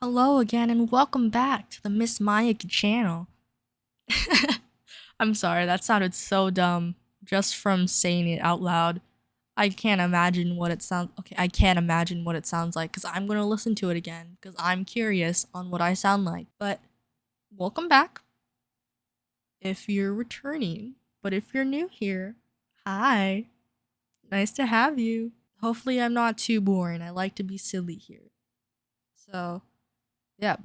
Hello again and welcome back to the Miss Myaky channel. I'm sorry, that sounded so dumb just from saying it out loud. I can't imagine what it sounds I can't imagine what it sounds like cuz I'm going to listen to it again cuz I'm curious on what I sound like. But welcome back if you're returning. But if you're new here, hi. Nice to have you. Hopefully I'm not too boring. I like to be silly here. So, yeah,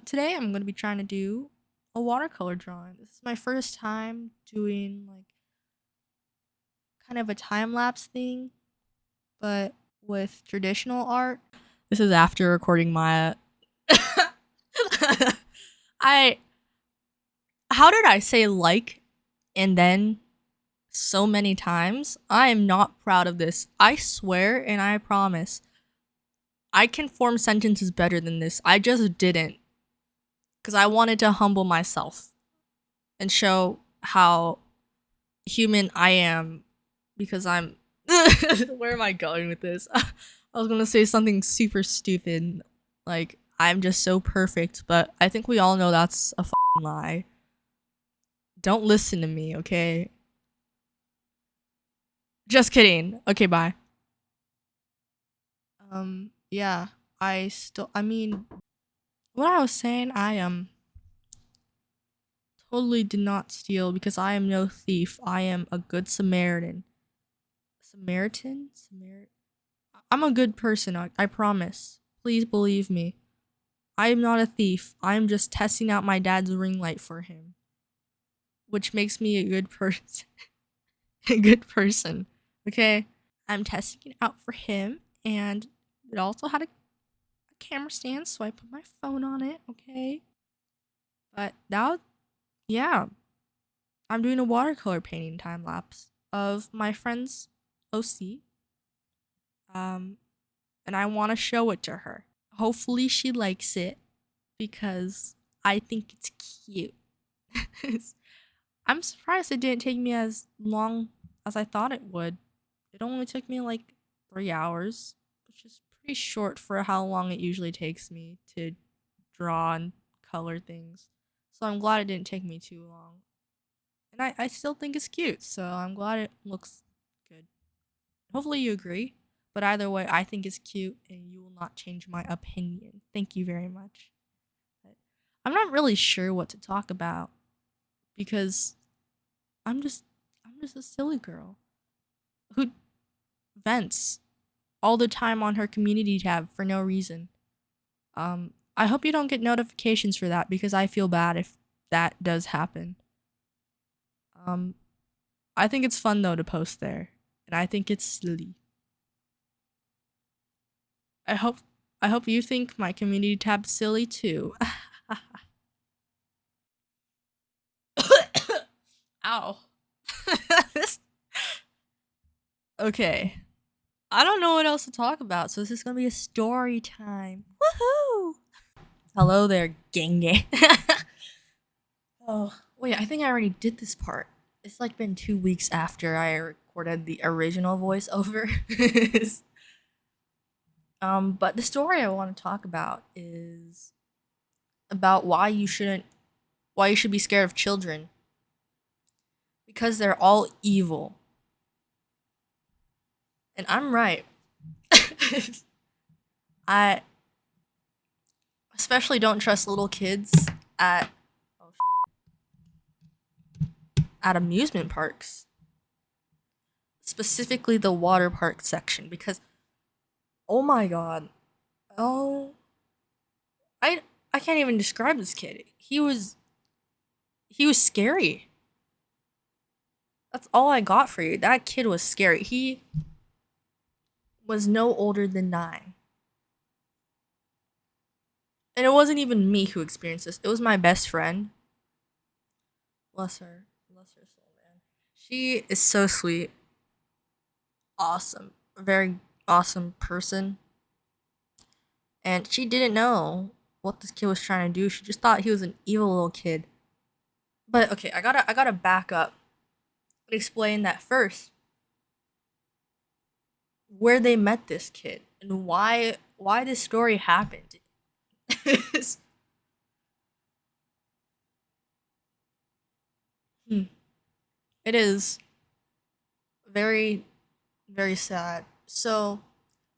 today I'm going to be trying to do a watercolor drawing. This is my first time doing like kind of a time lapse thing, but with traditional art. This is after recording my I how did I say like and then so many times? I am not proud of this. I swear and I promise. I can form sentences better than this. I just didn't cuz I wanted to humble myself and show how human I am because I'm where am I going with this? I was gonna say something super stupid, like I'm just so perfect, but I think we all know that's a fucking lie. Don't listen to me, okay? Just kidding. Okay, bye. Yeah, I mean, what I was saying, I totally did not steal because I am no thief. I am a good Samaritan. Samaritan? I'm a good person, I promise. Please believe me. I am not a thief. I am just testing out my dad's ring light for him. Which makes me a good person. A good person. Okay? I'm testing it out for him, and it also had a camera stand, so I put my phone on it, okay? But now, yeah. I'm doing a watercolor painting time lapse of my friend's OC. And I want to show it to her. Hopefully she likes it because I think it's cute. I'm surprised it didn't take me as long as I thought it would. It only took me like 3 hours, which is pretty short for how long it usually takes me to draw and color things. So I'm glad it didn't take me too long. And I still think it's cute, so I'm glad it looks good. Hopefully you agree. But either way, I think it's cute and you will not change my opinion. Thank you very much. But I'm not really sure what to talk about because I'm just I'm just a silly girl who vents all the time on her community tab for no reason. I hope you don't get notifications for that because I feel bad if that does happen. Um I think it's fun though to post there and I think it's silly. I hope I hope you think my community tab's silly too. Ow. Okay. I don't know what else to talk about, so this is gonna be a story time. Woohoo! Hello there, gang gang. Oh, wait, I think I already did this part. It's like been 2 weeks after I recorded the original voiceover. But the story I want to talk about is about why you should be scared of children. Because they're all evil. And I'm right. I especially don't trust little kids at at amusement parks. Specifically the water park section because oh my god. Oh, I can't even describe this kid. He was scary. That's all I got for you. That kid was scary. He was no older than 9. And it wasn't even me who experienced this. It was my best friend. Bless her. Bless her soul, man. She is so sweet. Awesome. A very awesome person. And she didn't know what this kid was trying to do. She just thought he was an evil little kid. But okay, I gotta back up and explain that first. Where they met this kid and why this story happened. Hmm. It is very, very sad. So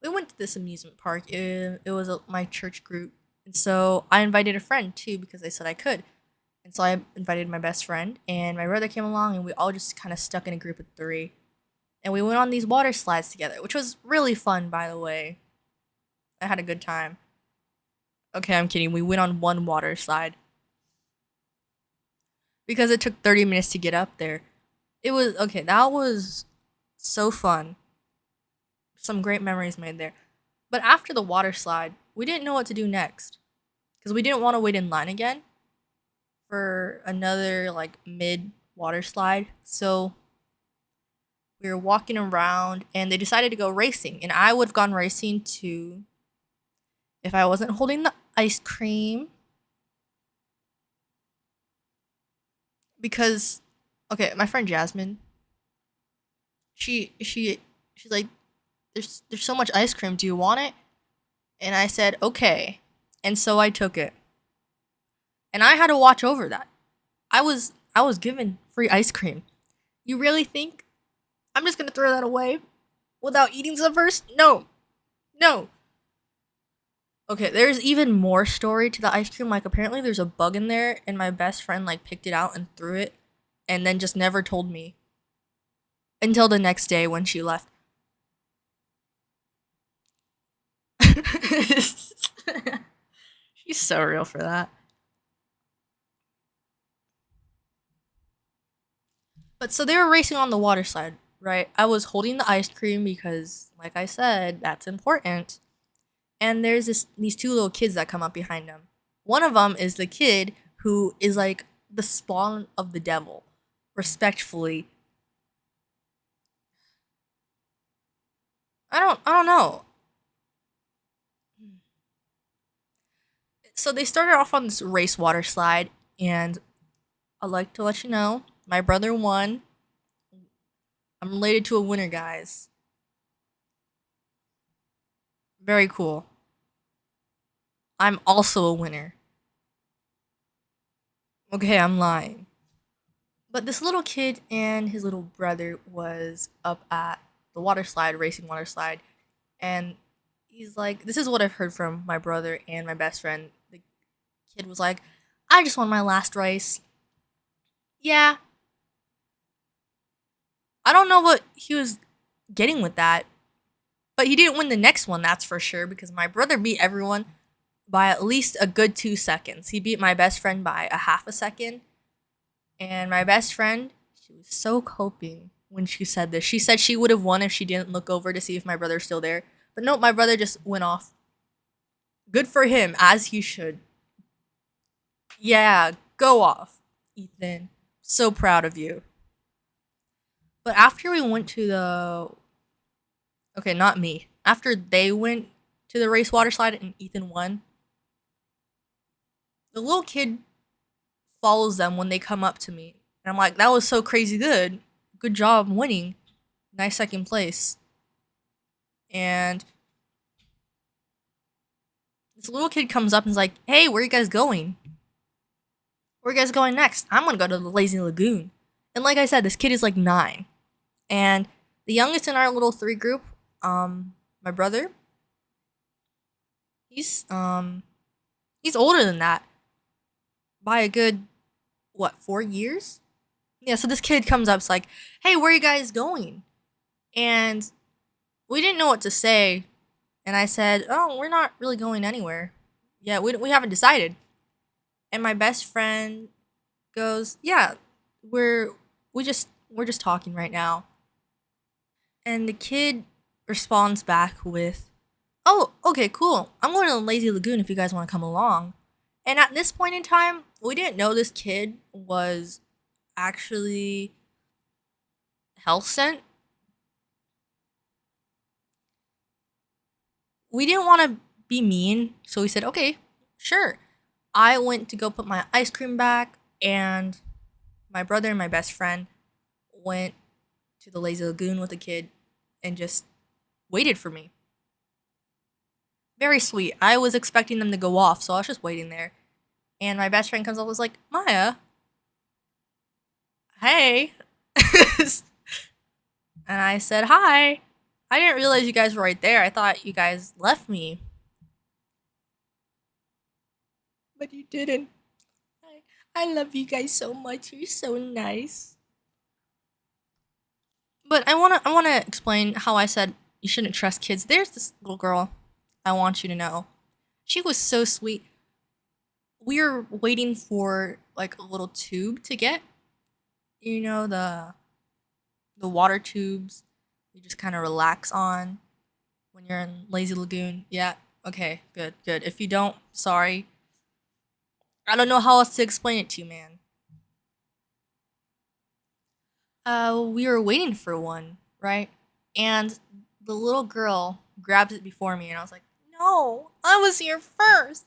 we went to this amusement park. It was my church group, and so I invited a friend too because I said I could. And so I invited my best friend, and my brother came along, and we all just kind of stuck in a group of three. And we went on these water slides together, which was really fun, by the way. I had a good time. Okay, I'm kidding. We went on one water slide because it took 30 minutes to get up there. It was okay, that was so fun. Some great memories made there. But after the water slide, we didn't know what to do next because we didn't want to wait in line again for another like mid water slide. So we were walking around and they decided to go racing. And I would have gone racing too if I wasn't holding the ice cream because okay, my friend Jasmine, she's like, there's so much ice cream. Do you want it? And I said, okay. And so I took it. And I had to watch over that. I was given free ice cream. You really think I'm just gonna throw that away without eating some first? No. No. Okay, there's even more story to the ice cream. Like apparently there's a bug in there and my best friend like picked it out and threw it and then just never told me until the next day when she left. She's so real for that. But so they were racing on the water slide, right? I was holding the ice cream because, like I said, that's important. And there's these two little kids that come up behind them. One of them is the kid who is like the spawn of the devil, respectfully. I don't know. So they started off on this race water slide, and I'd like to let you know, my brother won. I'm related to a winner, guys. Very cool. I'm also a winner. Okay, I'm lying. But this little kid and his little brother was up at the water slide, racing water slide, and he's like, "This is what I've heard from my brother and my best friend." The kid was like, "I just won my last race." Yeah, I don't know what he was getting with that, but he didn't win the next one, that's for sure, because my brother beat everyone by at least a good 2 seconds. He beat my best friend by a half a second, and my best friend, she was so coping when she said this. She said she would have won if she didn't look over to see if my brother's still there. But nope, my brother just went off. Good for him, as he should. Yeah, go off, Ethan. So proud of you. But after we went to the. Okay, not me. After they went to the race water slide and Ethan won, the little kid follows them when they come up to me. And I'm like, that was so crazy good. Good job winning. Nice second place. And this little kid comes up and is like, hey, where are you guys going? Where are you guys going next? I'm gonna go to the Lazy Lagoon. And like I said, this kid is like 9. And the youngest in our little 3 group, my brother, he's he's older than that by a good what, 4 years? Yeah, so this kid comes up, it's like, hey, where are you guys going? And we didn't know what to say. And I said, oh, we're not really going anywhere. Yeah, we haven't decided. And my best friend goes, yeah, we're we're just talking right now. And the kid responds back with, oh, okay, cool. I'm going to the Lazy Lagoon if you guys want to come along. And at this point in time, we didn't know this kid was actually health sent. We didn't want to be mean, so we said, okay, sure. I went to go put my ice cream back, and my brother and my best friend went to the Lazy Lagoon with the kid and just waited for me. Very sweet. I was expecting them to go off, so I was just waiting there. And my best friend comes up and was like, Maya, hey. And I said, hi. I didn't realize you guys were right there. I thought you guys left me. But you didn't. I love you guys so much. You're so nice. But I wanna explain how I said you shouldn't trust kids. There's this little girl I want you to know. She was so sweet. We were waiting for like a little tube to get, the water tubes you just kind of relax on when you're in Lazy Lagoon. Yeah. Okay. Good. Good. If you don't, sorry. I don't know how else to explain it to you, man. We were waiting for one, right? And the little girl grabs it before me, and I was like, "No, I was here first."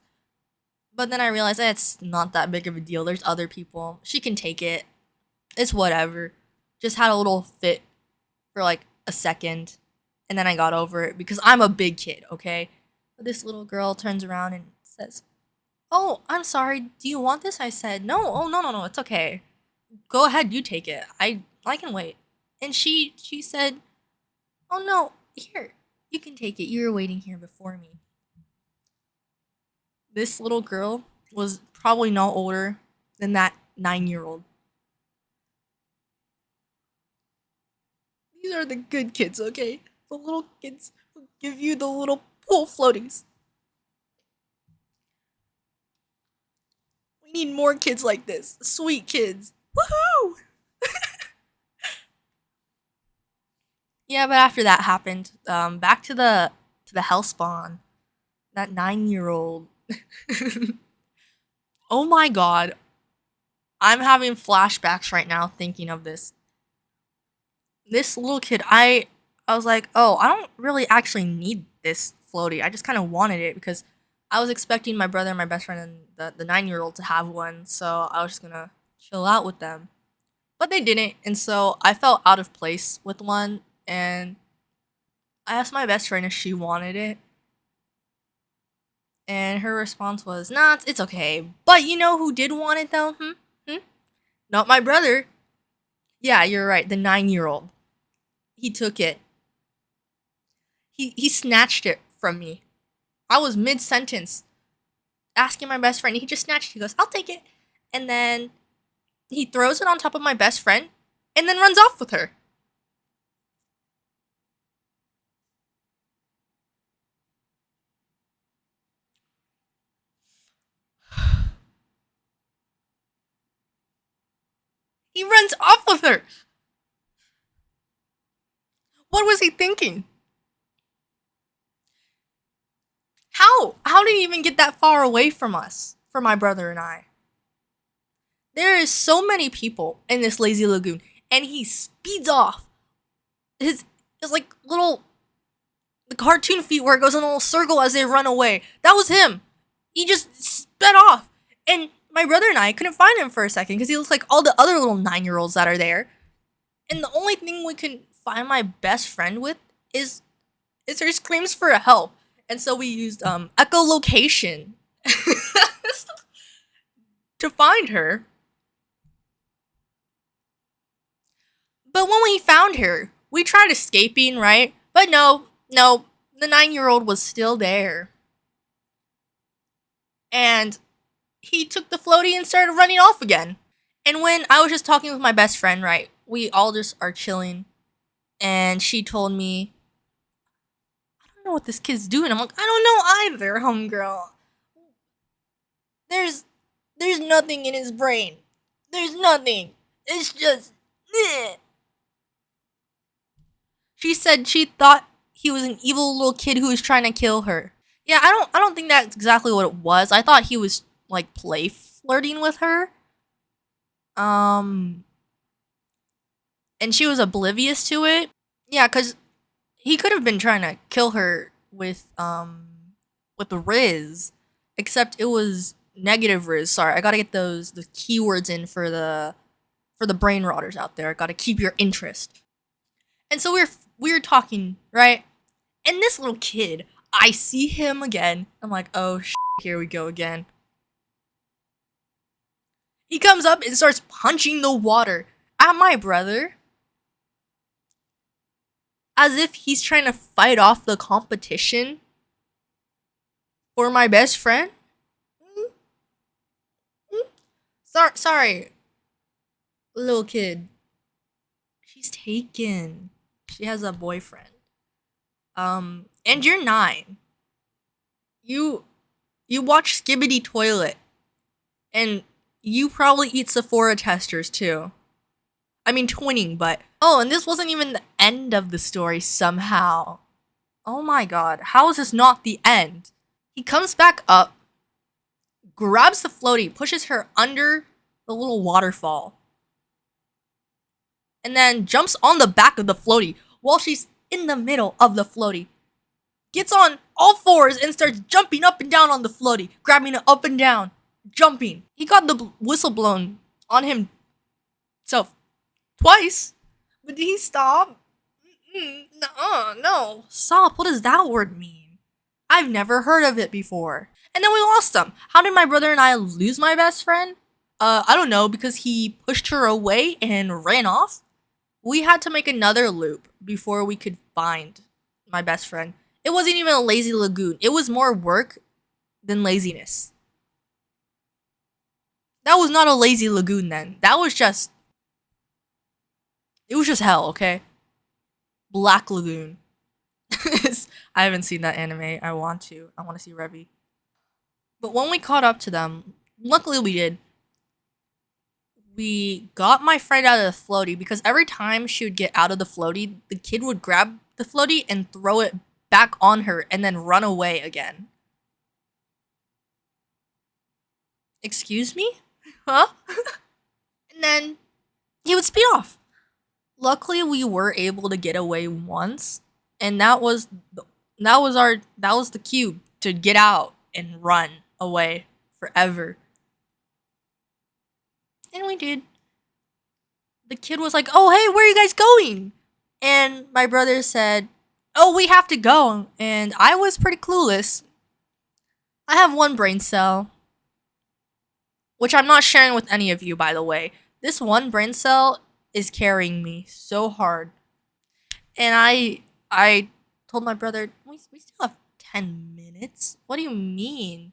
But then I realized it's not that big of a deal. There's other people. She can take it. It's whatever. Just had a little fit for like a second, and then I got over it because I'm a big kid, okay? But this little girl turns around and says, "Oh, I'm sorry. Do you want this?" I said, "No. Oh, no, no, no. It's okay. Go ahead. You take it. I can wait." And she said, "Oh no, here. You can take it. You were waiting here before me." This little girl was probably no older than that 9-year-old. These are the good kids, okay? The little kids who give you the little pool floaties. We need more kids like this. Sweet kids. Woohoo! Yeah, but after that happened, back to the hell spawn. That 9-year-old. Oh my god. I'm having flashbacks right now thinking of this. This little kid, I was like, "Oh, I don't really actually need this floaty. I just kind of wanted it because I was expecting my brother and my best friend and the 9-year-old to have one, so I was just going to chill out with them." But they didn't, and so I felt out of place with one, and I asked my best friend if she wanted it, and her response was, "Nah, it's okay." But you know who did want it though? Hmm? Not my brother. Yeah, you're right. The 9-year-old. He took it. He snatched it from me. I was mid sentence asking my best friend. He just snatched it. He goes, "I'll take it." And then he throws it on top of my best friend and then runs off with her. He runs off with her. What was he thinking? How? How did he even get that far away from us? For my brother and I. There is so many people in this lazy lagoon, and he speeds off. His like little the cartoon feet where it goes in a little circle as they run away. That was him. He just sped off. And my brother and I couldn't find him for a second because he looks like all the other little 9-year-olds that are there. And the only thing we can find my best friend with is her screams for help. And so we used echolocation to find her. But when we found her, we tried escaping, right? But no, no, the 9-year-old was still there. And he took the floaty and started running off again. And when I was just talking with my best friend, right, we all just are chilling, and she told me, "I don't know what this kid's doing." I'm like, "I don't know either, homegirl. There's there's nothing in his brain. There's nothing. It's just eh." She said she thought he was an evil little kid who was trying to kill her. Yeah, I don't think that's exactly what it was. I thought he was like play flirting with her. Um and she was oblivious to it. Yeah, cuz he could have been trying to kill her with the Riz, except it was negative Riz. Sorry, I got to get the keywords in for the brain rotters out there. I got to keep your interest. And so we were talking, right? And this little kid, I see him again. I'm like, oh, here we go again. He comes up and starts punching the water at my brother as if he's trying to fight off the competition for my best friend. Sorry, little kid. She's taken. She has a boyfriend. And you're 9. You you watch Skibbity Toilet, and you probably eat Sephora testers too. I mean, twinning, but oh, and this wasn't even the end of the story somehow. Oh my god, how is this not the end? He comes back up, grabs the floaty, pushes her under the little waterfall, and then jumps on the back of the floaty while she's in the middle of the floaty. Gets on all fours and starts jumping up and down on the floaty, grabbing it up and down, jumping. He got the whistle blown on him so twice, but did he stop? No. Stop. What does that word mean? I've never heard of it before. And then we lost him. How did my brother and I lose my best friend? I don't know, because he pushed her away and ran off. We had to make another loop before we could find my best friend. It wasn't even a lazy lagoon. It was more work than laziness. That was not a lazy lagoon then. It was just hell, okay? Black Lagoon. I haven't seen that anime. I want to. I want to see Revy. But when we caught up to them, luckily we did. We got my friend out of the floaty because every time she would get out of the floaty, the kid would grab the floaty and throw it back on her and then run away again. Excuse me? Huh? And then he would speed off. Luckily, we were able to get away once, and that was the cue to get out and run away forever. And we did. The kid was like, "Oh, hey, where are you guys going?" And my brother said, "Oh, we have to go." And I was pretty clueless. I have one brain cell, which I'm not sharing with any of you, by the way. This one brain cell is carrying me so hard. And I told my brother, we still have 10 minutes. What do you mean?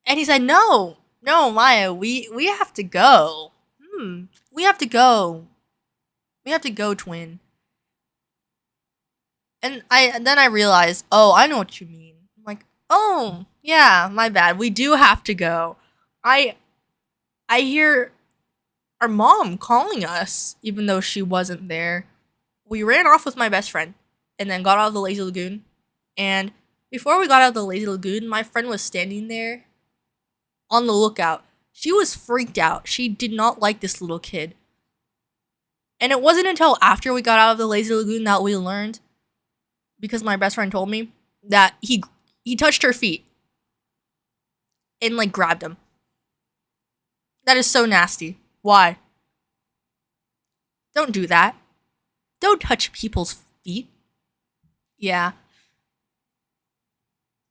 And he said, no, Maya, we have to go. We have to go. We have to go, twin. And then I realized, oh, I know what you mean. I'm like, oh, yeah, my bad. We do have to go. I hear our mom calling us, even though she wasn't there. We ran off with my best friend and then got out of the lazy lagoon. And before we got out of the lazy lagoon, my friend was standing there on the lookout. She was freaked out. She did not like this little kid. And it wasn't until after we got out of the lazy lagoon that we learned, because my best friend told me, that he touched her feet and like grabbed them. That is so nasty. Why? Don't do that. Don't touch people's feet. Yeah.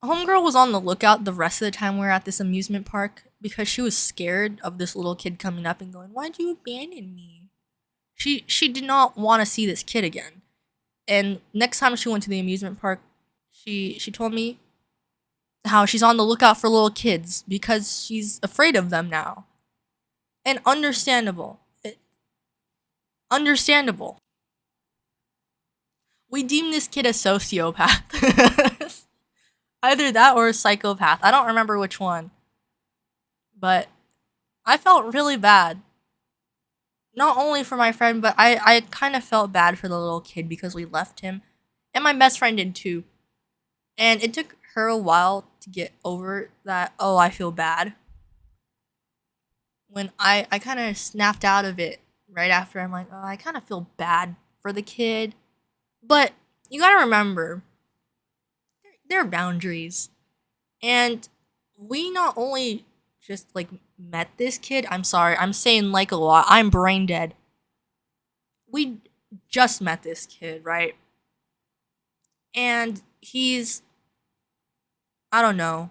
Homegirl was on the lookout the rest of the time we were at this amusement park because she was scared of this little kid coming up and going, "Why'd you abandon me?" She did not want to see this kid again. And next time she went to the amusement park, she told me how she's on the lookout for little kids because she's afraid of them now. And understandable. Understandable. We deem this kid a sociopath. Either that or a psychopath. I don't remember which one. But I felt really bad. Not only for my friend, but I kind of felt bad for the little kid because we left him. And my best friend did too. And it took her a while to get over that, oh, I feel bad. When I kind of snapped out of it right after, I'm like, oh, I kind of feel bad for the kid. But you gotta remember, there are boundaries. And we not only just like met this kid, I'm sorry, I'm saying like a lot, I'm brain dead. We just met this kid, right? And he's I don't know,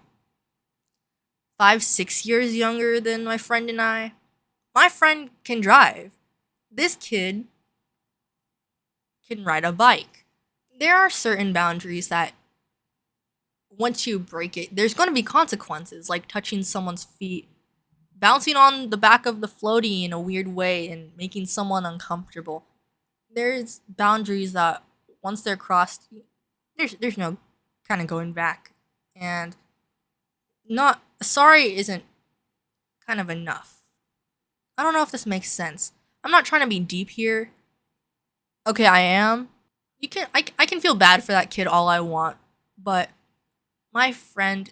5, 6 years younger than my friend and I. My friend can drive. This kid can ride a bike. There are certain boundaries that once you break it, there's going to be consequences, like touching someone's feet, bouncing on the back of the floaty in a weird way, and making someone uncomfortable. There's boundaries that once they're crossed, there's no kind of going back. And not sorry isn't kind of enough. I don't know if this makes sense. I'm not trying to be deep here. Okay, I am. I can feel bad for that kid all I want, but my friend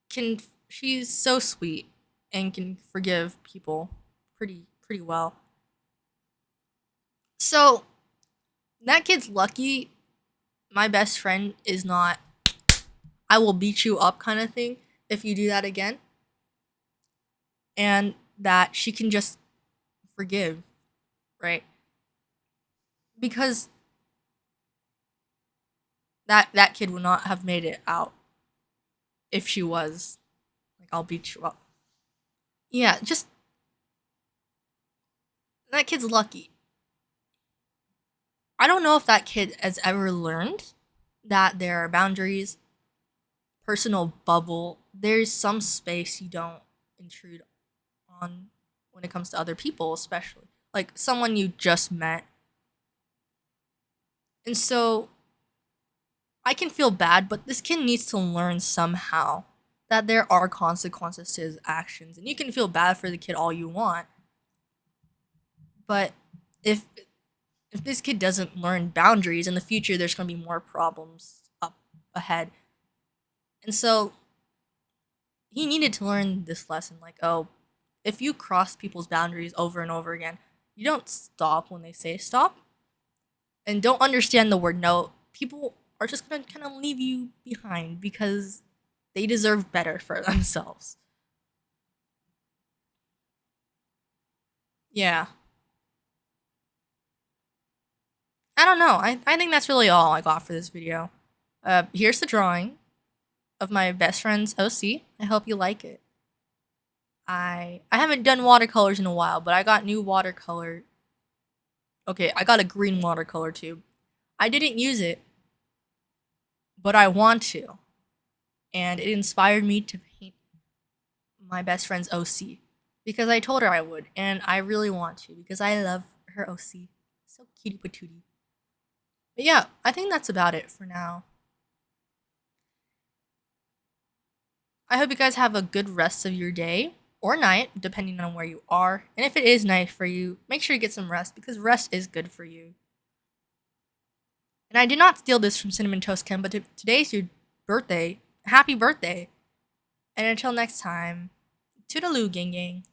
can she's so sweet and can forgive people pretty well. So, that kid's lucky my best friend is not I will beat you up kind of thing if you do that again, and that she can just forgive, right? Because that kid would not have made it out if she was like, I'll beat you up. Yeah, just that kid's lucky. I don't know if that kid has ever learned that there are boundaries, personal bubble. There's some space you don't intrude on when it comes to other people, especially like someone you just met. And so I can feel bad, but this kid needs to learn somehow that there are consequences to his actions. And you can feel bad for the kid all you want, but if if this kid doesn't learn boundaries in the future, there's going to be more problems up ahead. And so he needed to learn this lesson like, oh, if you cross people's boundaries over and over again, you don't stop when they say stop and don't understand the word no. People are just going to kind of leave you behind because they deserve better for themselves. Yeah. I don't know. I think that's really all I got for this video. Here's the drawing of my best friend's OC. I hope you like it. I haven't done watercolors in a while, but I got new watercolor. Okay, I got a green watercolor tube. I didn't use it, but I want to. And it inspired me to paint my best friend's OC because I told her I would, and I really want to because I love her OC. So cutie patootie. But yeah, I think that's about it for now. I hope you guys have a good rest of your day or night, depending on where you are. And if it is night for you, make sure you get some rest because rest is good for you. And I did not steal this from Cinnamon Toast Ken, but today's your birthday. Happy birthday. And until next time, toodaloo, gang gang.